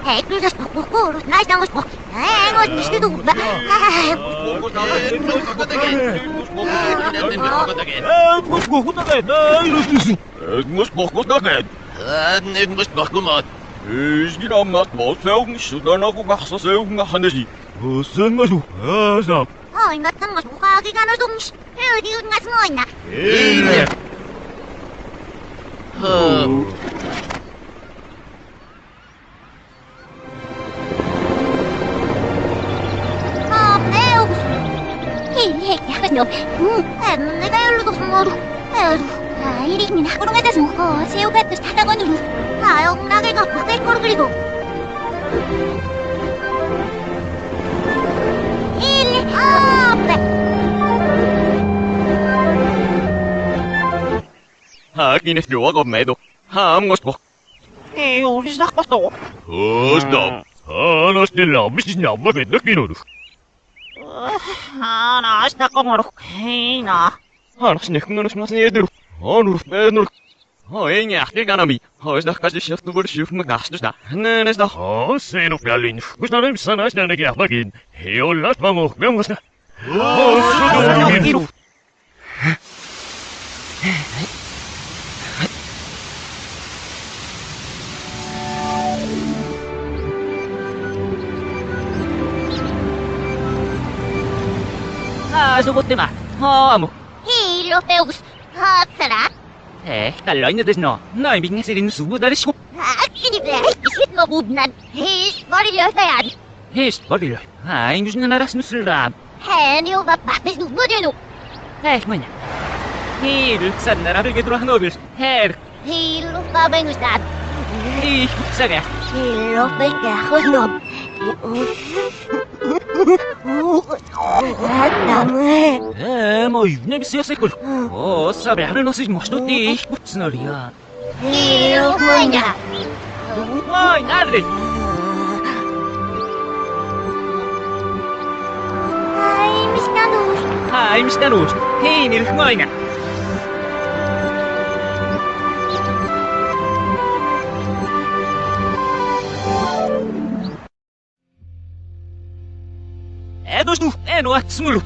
Эднээс бохоо найдангус бох. Ангууд нисдэг ба. Ingatan mas buka lagi kan dong. Di ngas ngoy na. 내가 열로도 숨어도 이리니 나그런 게 돼서 새우가 또 타다거니로 영락이가 그때 거로 그리고 일리 하긴 좋아가 매도 아무것도 우리 시작했어 어스다 하나 스틸라 미친나 뭐 느끼노루 나 시작하면 나 하나 스네크는 무슨 얘들 어느 배너 애냐 내가나미 어스다까지 시작도 볼 시프면 가스다 네네다 세노 별린 무슨 비싸나 시나게 하긴 해올라 방어 명무사 수도 sugot ma. Amo. Hilo Deus. Sarap. Kala niya des no. Naibig nga sirin subo dari siya. Kinibre. Isit mo bubnan. Barilo tayan. Barilo. Ingos na naras nusulab. Henyo ba papis mo din. Manya. Hilo sad na rabi gedro hanobis. Hilo pa ba yung sad? Saga. Hilo pa ka honob. 뭐 이분이 비싸였을 걸. 사배 하늘 넣으시 멋도 띠. 무슨 소리야? Hilo 뭐냐? 나를. Mr. Luz. Hey, mir 뭐냐? Dos nu, no, smulu.